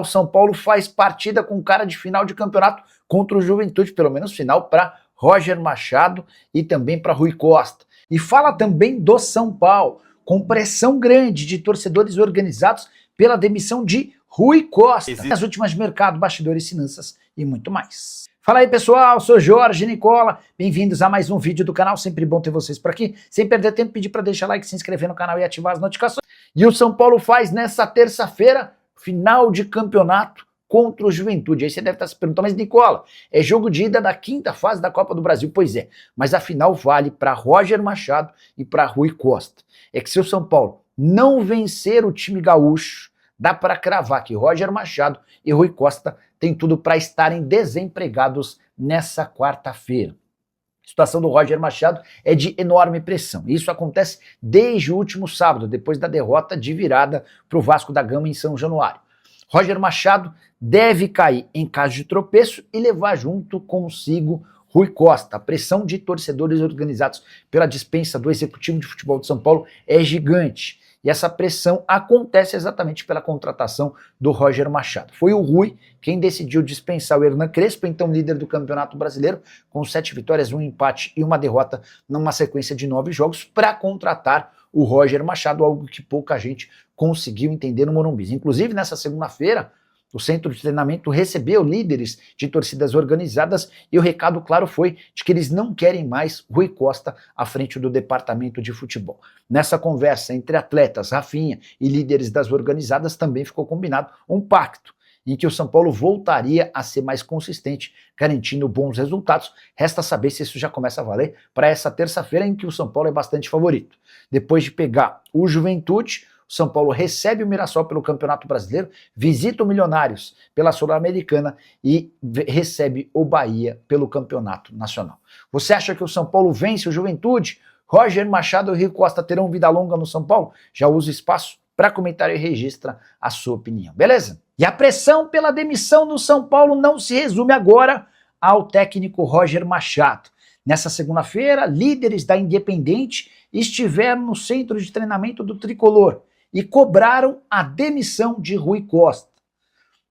O São Paulo faz partida com cara de final de campeonato contra o Juventude, pelo menos final para Roger Machado e também para Rui Costa. E fala também do São Paulo, com pressão grande de torcedores organizados pela demissão de Rui Costa. As últimas de mercado, bastidores, finanças e muito mais. Fala aí, pessoal, sou Jorge Nicola, bem-vindos a mais um vídeo do canal, sempre bom ter vocês por aqui. Sem perder tempo, pedir para deixar like, se inscrever no canal e ativar as notificações. E o São Paulo faz nessa terça-feira final de campeonato contra o Juventude. Aí você deve estar se perguntando, mas Nicola, é jogo de ida da quinta fase da Copa do Brasil. Pois é, mas a final vale para Roger Machado e para Rui Costa. É que se o São Paulo não vencer o time gaúcho, dá para cravar que Roger Machado e Rui Costa têm tudo para estarem desempregados nessa quarta-feira. A situação do Roger Machado é de enorme pressão. Isso acontece desde o último sábado, depois da derrota de virada para o Vasco da Gama em São Januário. Roger Machado deve cair em caso de tropeço e levar junto consigo Rui Costa. A pressão de torcedores organizados pela dispensa do executivo de futebol de São Paulo é gigante. E essa pressão acontece exatamente pela contratação do Roger Machado. Foi o Rui quem decidiu dispensar o Hernan Crespo, então líder do Campeonato Brasileiro, com 7 vitórias, 1 empate e 1 derrota numa sequência de 9 jogos, para contratar o Roger Machado, algo que pouca gente conseguiu entender no Morumbi. Inclusive, nessa segunda-feira, o centro de treinamento recebeu líderes de torcidas organizadas e o recado claro foi de que eles não querem mais Rui Costa à frente do departamento de futebol. Nessa conversa entre atletas, Rafinha e líderes das organizadas também ficou combinado um pacto em que o São Paulo voltaria a ser mais consistente, garantindo bons resultados. Resta saber se isso já começa a valer para essa terça-feira em que o São Paulo é bastante favorito. Depois de pegar o Juventude, o São Paulo recebe o Mirassol pelo Campeonato Brasileiro, visita o Milionários pela Sul-Americana e recebe o Bahia pelo Campeonato Nacional. Você acha que o São Paulo vence o Juventude? Roger Machado e Rui Costa terão vida longa no São Paulo? Já usa o espaço para comentário e registra a sua opinião, beleza? E a pressão pela demissão no São Paulo não se resume agora ao técnico Roger Machado. Nessa segunda-feira, líderes da Independente estiveram no centro de treinamento do Tricolor e cobraram a demissão de Rui Costa.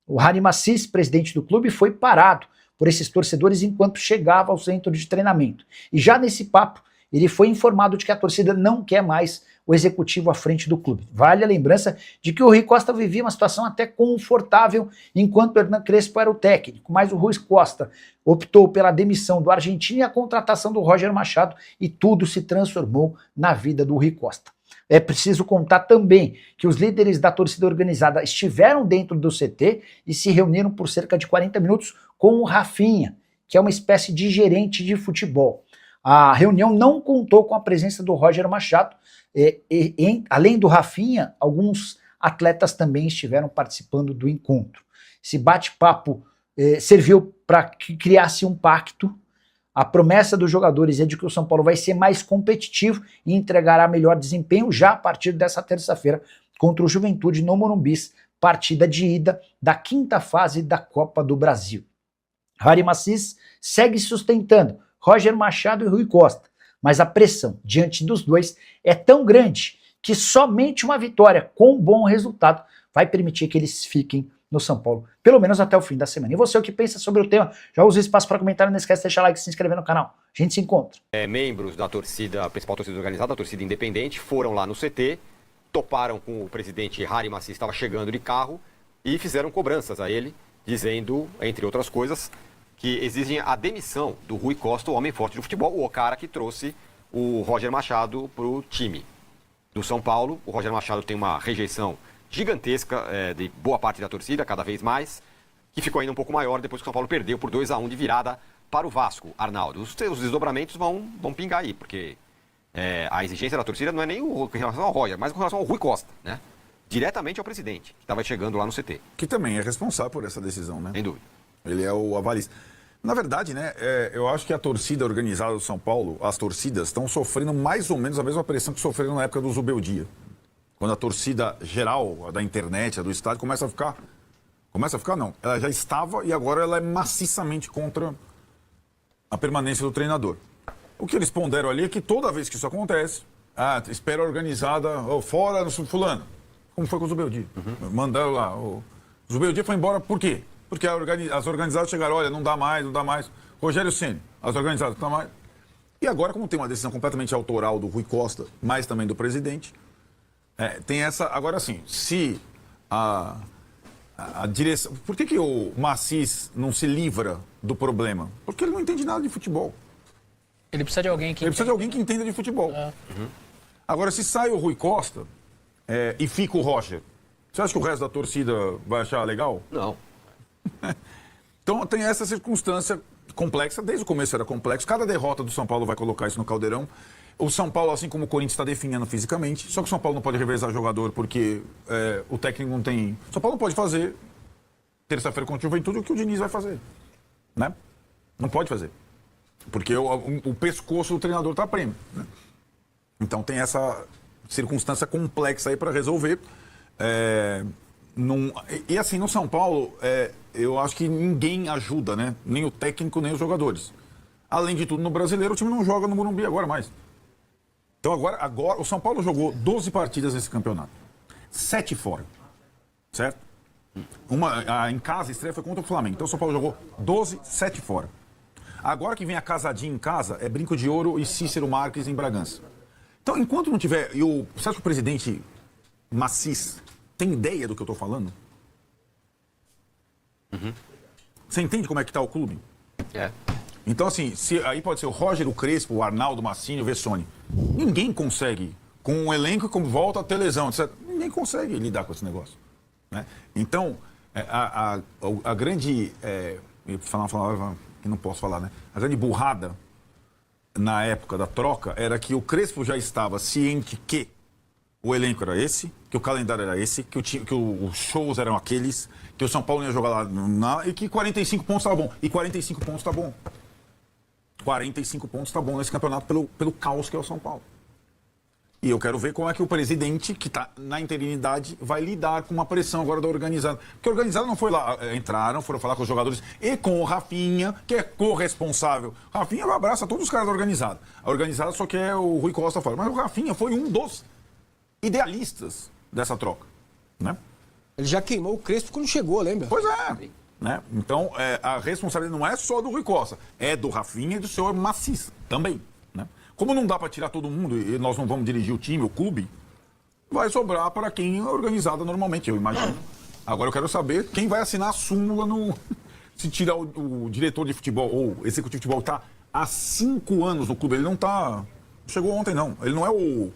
O Hany Maciç, presidente do clube, foi parado por esses torcedores enquanto chegava ao centro de treinamento. E já nesse papo, ele foi informado de que a torcida não quer mais o executivo à frente do clube. Vale a lembrança de que o Rui Costa vivia uma situação até confortável enquanto o Hernan Crespo era o técnico, mas o Rui Costa optou pela demissão do argentino e a contratação do Roger Machado e tudo se transformou na vida do Rui Costa. É preciso contar também que os líderes da torcida organizada estiveram dentro do CT e se reuniram por cerca de 40 minutos com o Rafinha, que é uma espécie de gerente de futebol. A reunião não contou com a presença do Roger Machado, além do Rafinha, alguns atletas também estiveram participando do encontro. Esse bate-papo serviu para que criasse um pacto. A promessa dos jogadores é de que o São Paulo vai ser mais competitivo e entregará melhor desempenho já a partir dessa terça-feira contra o Juventude no Morumbi, partida de ida da quinta fase da Copa do Brasil. Hany Maciç segue sustentando Roger Machado e Rui Costa, mas a pressão diante dos dois é tão grande que somente uma vitória com um bom resultado vai permitir que eles fiquem no São Paulo, pelo menos até o fim da semana. E você, o que pensa sobre o tema? Já usa o espaço para comentário, não esquece de deixar like e se inscrever no canal. A gente se encontra. Membros da torcida, a principal torcida organizada, a torcida independente, foram lá no CT, toparam com o presidente Hany Maciç, estava chegando de carro, e fizeram cobranças a ele, dizendo, entre outras coisas, que exigem a demissão do Rui Costa, o homem forte do futebol, o cara que trouxe o Roger Machado para o time do São Paulo. O Roger Machado tem uma rejeição gigantesca de boa parte da torcida, cada vez mais, que ficou ainda um pouco maior depois que o São Paulo perdeu por 2-1 de virada para o Vasco, Arnaldo. Os desdobramentos vão pingar aí, porque a exigência da torcida não é nem com relação ao Roger, mas com relação ao Rui Costa, né? Diretamente ao presidente, que estava chegando lá no CT. Que também é responsável por essa decisão, né? Sem dúvida. Ele é o avalista. Na verdade, né, eu acho que a torcida organizada do São Paulo, as torcidas, estão sofrendo mais ou menos a mesma pressão que sofreram na época do Zubeldia. Quando a torcida geral, a da internet, a do estádio, começa a ficar não. Ela já estava e agora ela é maciçamente contra a permanência do treinador. O que eles ponderam ali é que toda vez que isso acontece, espera organizada, fora no fulano, como foi com o Zubeldia. Mandaram lá, Zubeldia foi embora por quê? Porque as organizadas chegaram, olha, não dá mais. Rogério Ceni, as organizadas não dá mais. E agora, como tem uma decisão completamente autoral do Rui Costa, mas também do presidente, tem essa... Agora, sim, se a direção... Por que o Massis não se livra do problema? Porque ele não entende nada de futebol. Ele precisa de alguém que... Ele precisa de alguém que entenda de futebol. Agora, se sai o Rui Costa e fica o Roger, você acha que o resto da torcida vai achar legal? Não. Então, tem essa circunstância complexa, desde o começo era complexo. Cada derrota do São Paulo vai colocar isso no caldeirão. O São Paulo, assim como o Corinthians, está definhando fisicamente. Só que o São Paulo não pode revezar jogador porque o técnico não tem... O São Paulo não pode fazer, terça-feira contra o Juventude, o que o Diniz vai fazer. Né? Não pode fazer. Porque o pescoço do treinador está prêmio. Né? Então tem essa circunstância complexa aí para resolver. E assim, no São Paulo, eu acho que ninguém ajuda, né? Nem o técnico, nem os jogadores. Além de tudo, no Brasileiro, o time não joga no Morumbi agora mais. Então agora o São Paulo jogou 12 partidas nesse campeonato. 7 fora. Certo? Em casa, a estreia foi contra o Flamengo. Então o São Paulo jogou 12, 7 fora. Agora que vem a casadinha em casa, é Brinco de Ouro e Cícero Marques em Bragança. Então, enquanto não tiver... Você acha que o presidente Massis tem ideia do que eu estou falando? Você entende como é que está o clube? Então, assim, aí pode ser o Roger, o Crespo, o Arnaldo, o Massini, o Vessone. Ninguém consegue, com um elenco como volta a ter lesão, etc. Ninguém consegue lidar com esse negócio. Né? Então, a grande... eu vou falar uma palavra que não posso falar, né? A grande burrada na época da troca era que o Crespo já estava ciente que o elenco era esse, que o calendário era esse, que os shows eram aqueles, que o São Paulo ia jogar lá e que 45 pontos estava bom. E 45 pontos está bom. 45 pontos está bom nesse campeonato pelo caos que é o São Paulo. E eu quero ver como é que o presidente, que está na interinidade, vai lidar com uma pressão agora da organizada. Porque a organizada não foi lá, foram falar com os jogadores e com o Rafinha, que é corresponsável. Rafinha abraça todos os caras da organizada. A organizada só quer o Rui Costa fora. Mas o Rafinha foi um dos idealistas dessa troca. Né? Ele já queimou o Crespo quando chegou, lembra? Pois é. Né? Então, a responsabilidade não é só do Rui Costa, é do Rafinha e do senhor Massis também. Né? Como não dá para tirar todo mundo e nós não vamos dirigir o time, o clube, vai sobrar para quem é organizada normalmente, eu imagino. Agora eu quero saber quem vai assinar a súmula se tirar o diretor de futebol ou o executivo de futebol está há 5 anos no clube. Ele não está... Chegou ontem, não. Ele não é o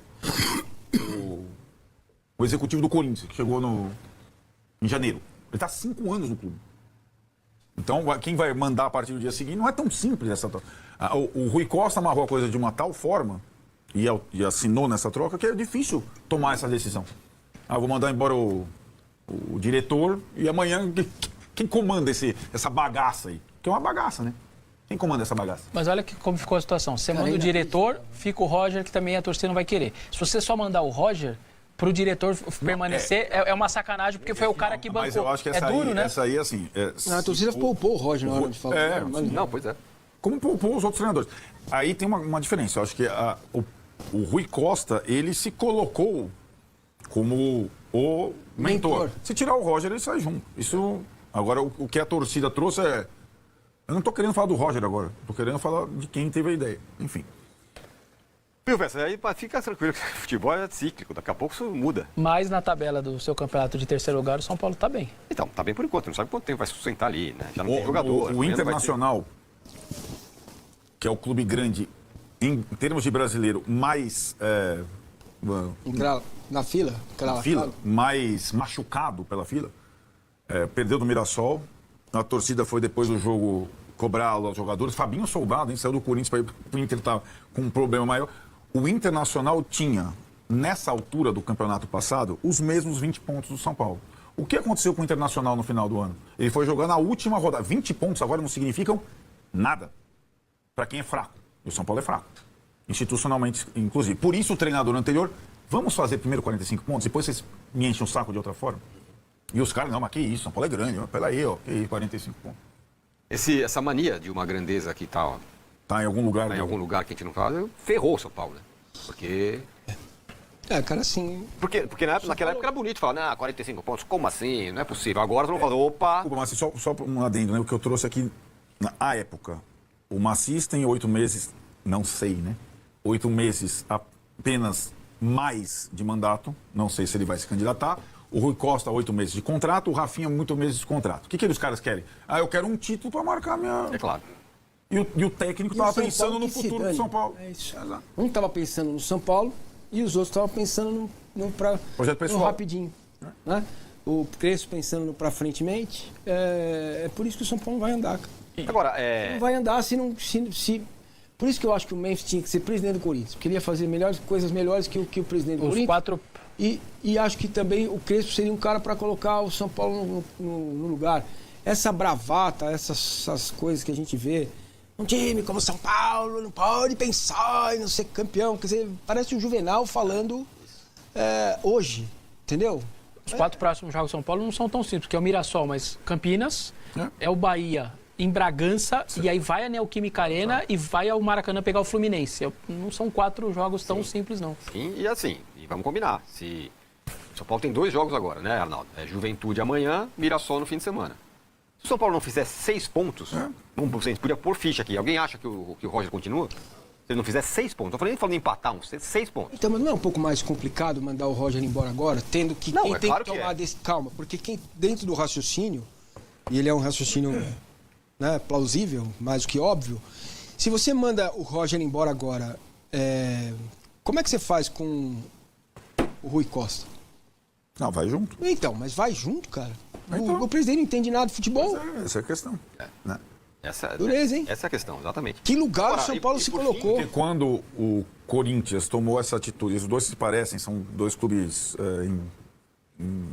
executivo do Corinthians, que chegou em janeiro. Ele está há 5 anos no clube. Então, quem vai mandar a partir do dia seguinte não é tão simples essa troca. O Rui Costa amarrou a coisa de uma tal forma e assinou nessa troca que é difícil tomar essa decisão. Vou mandar embora o diretor e amanhã quem comanda essa bagaça aí? Que é uma bagaça, né? Quem comanda essa bagaça? Mas olha como ficou a situação. Você manda o diretor, fica o Roger, que também a torcida não vai querer. Se você só mandar o Roger... Para o diretor permanecer, é uma sacanagem, porque foi o cara que bancou. Mas eu acho que essa aí, assim... a torcida poupou o Roger na hora de falar. Não, pois é. Como poupou os outros treinadores. Aí tem uma diferença. Eu acho que o Rui Costa, ele se colocou como o mentor. Se tirar o Roger, ele sai junto. Isso... Agora, o que a torcida trouxe é... Eu não estou querendo falar do Roger agora. Estou querendo falar de quem teve a ideia. Enfim. Viu, Vessa? Aí fica tranquilo que o futebol é cíclico, daqui a pouco isso muda. Mas na tabela do seu campeonato de terceiro lugar, o São Paulo está bem. Então, tá bem por enquanto, não sabe quanto tempo vai sustentar ali, né? Já não tem jogador. O Internacional, que é o clube grande, em termos de brasileiro, mais... na fila? Mais machucado pela fila, perdeu do Mirassol, a torcida foi depois do jogo cobrar os jogadores. Fabinho Soldado, hein, saiu do Corinthians para ir para o Inter, tá com um problema maior. O Internacional tinha, nessa altura do campeonato passado, os mesmos 20 pontos do São Paulo. O que aconteceu com o Internacional no final do ano? Ele foi jogar na última rodada. 20 pontos agora não significam nada para quem é fraco. E o São Paulo é fraco. Institucionalmente, inclusive. Por isso o treinador anterior, vamos fazer primeiro 45 pontos, depois vocês me enchem o saco de outra forma. E os caras, não, mas que isso, São Paulo é grande, pela aí, ó, que aí, 45 pontos. Essa mania de uma grandeza que tá... Tá em algum lugar. Tá em algum lugar que a gente não fala, ferrou o São Paulo, né? Porque Cara, assim... Porque naquela época era bonito falar, 45 pontos, como assim? Não é possível. Agora todo mundo fala, opa... Desculpa, Massi, só um adendo, né? O que eu trouxe aqui, na época, o Massis tem 8 meses, não sei, né? 8 meses apenas mais de mandato, não sei se ele vai se candidatar. O Rui Costa, 8 meses de contrato, o Rafinha, muito meses de contrato. O que os caras querem? Eu quero um título para marcar minha... É claro. E o técnico estava pensando no futuro do São Paulo. É isso. Um estava pensando no São Paulo e os outros estavam pensando Projeto pessoal. no rapidinho. Né? O Crespo pensando no pra frentemente. É por isso que o São Paulo não vai andar, cara. Agora, Não vai andar se não... Por isso que eu acho que o Memphis tinha que ser presidente do Corinthians. Porque ele ia fazer coisas melhores que o presidente do Corinthians. 4... E acho que também o Crespo seria um cara para colocar o São Paulo no lugar. Essa bravata, essas coisas que a gente vê, um time como o São Paulo não pode pensar em não ser campeão. Quer dizer, parece o Juvenal falando hoje, entendeu? Os 4 próximos jogos do São Paulo não são tão simples, que é o Mirassol, mas Campinas, é o Bahia em Bragança, e aí vai a Neoquímica Arena e vai ao Maracanã pegar o Fluminense. Não são 4 jogos tão simples, não. Sim, e assim, vamos combinar. O São Paulo tem 2 jogos agora, né, Arnaldo? Juventude amanhã, Mirassol no fim de semana. Se o São Paulo não fizer 6 pontos, você podia pôr ficha aqui. Alguém acha que o Roger continua? Se ele não fizer 6 pontos, não estou falando em empatar, 6 pontos. Então, mas não é um pouco mais complicado mandar o Roger embora agora, tendo que Não, quem tem claro que que tomar calma, porque quem dentro do raciocínio, e ele é um raciocínio plausível, mais do que óbvio, se você manda o Roger embora agora, como é que você faz com o Rui Costa? Não, vai junto. Então, mas vai junto, cara. Então. O presidente não entende nada de futebol. Essa é a questão. Né? Dureza, hein? Essa é a questão, exatamente. Que lugar Agora, o São Paulo se por colocou? Porque quando o Corinthians tomou essa atitude, os dois se parecem, são 2 clubes em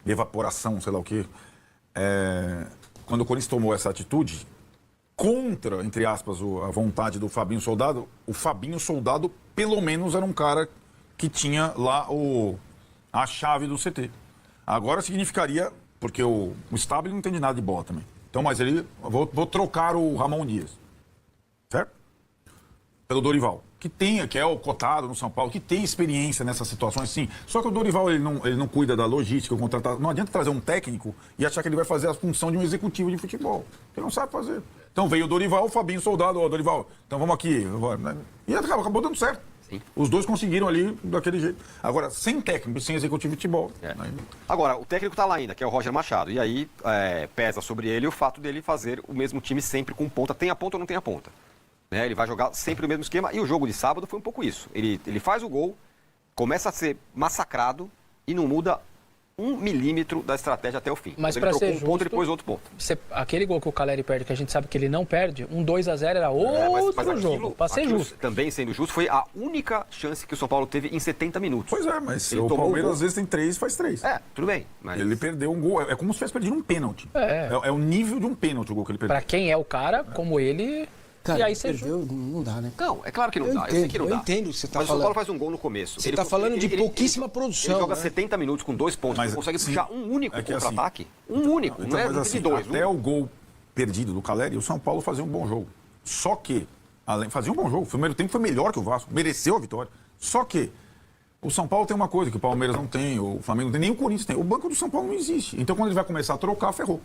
evaporação, sei lá o quê. Quando o Corinthians tomou essa atitude, contra, entre aspas, a vontade do Fabinho Soldado, o Fabinho Soldado, pelo menos, era um cara que tinha lá a chave do CT. Agora significaria, porque o Stabile não entende nada de bola também. Então, mas vou trocar o Ramon Dias, certo? Pelo Dorival, que é o cotado no São Paulo, que tem experiência nessas situações, sim. Só que o Dorival, ele não cuida da logística, contratar. Não adianta trazer um técnico e achar que ele vai fazer a função de um executivo de futebol. Ele não sabe fazer. Então veio o Dorival, o Fabinho Soldado, Dorival, então vamos aqui. E acabou dando certo. Sim. Os dois conseguiram ali daquele jeito. Agora, sem técnico, sem executivo de futebol. Agora, o técnico está lá ainda, que é o Roger Machado. E aí pesa sobre ele o fato dele fazer o mesmo time sempre com ponta. Tem a ponta ou não tem a ponta? Né? Ele vai jogar sempre o mesmo esquema. E o jogo de sábado foi um pouco isso. Ele faz o gol, começa a ser massacrado e não muda 1 milímetro da estratégia até o fim. Mas ele para trocou ser um justo, ponto e depois outro ponto. Aquele gol que o Caleri perde, que a gente sabe que ele não perde, um 2-0 era outro jogo. Para ser justo. Também sendo justo, foi a única chance que o São Paulo teve em 70 minutos. Pois é, mas Ele o tomou Palmeiras um gol. às vezes tem 3 e faz 3. Tudo bem. Mas... Ele perdeu um gol. É como se tivesse perdido um pênalti. É o nível de um pênalti o gol que ele perdeu. Para quem é o cara, como ele... Cara, e aí perdeu, não dá, né? Não, é claro que não dá. Eu sei que não dá. Eu entendo o que você está falando. Mas o São Paulo faz um gol no começo. Você está falando de pouquíssima produção. Ele joga né? 70 minutos com 2 pontos. Mas, Não consegue sim, puxar um único contra-ataque. Um único. Então, Não mas é assim, de 2. até o gol perdido do Caleri, o São Paulo fazia um bom jogo. Só que, fazia um bom jogo. O primeiro tempo foi melhor que o Vasco. Mereceu a vitória. Só que o São Paulo tem uma coisa que o Palmeiras não tem, o Flamengo não tem, nem o Corinthians tem. O banco do São Paulo não existe. Então, quando ele vai começar a trocar, ferrou.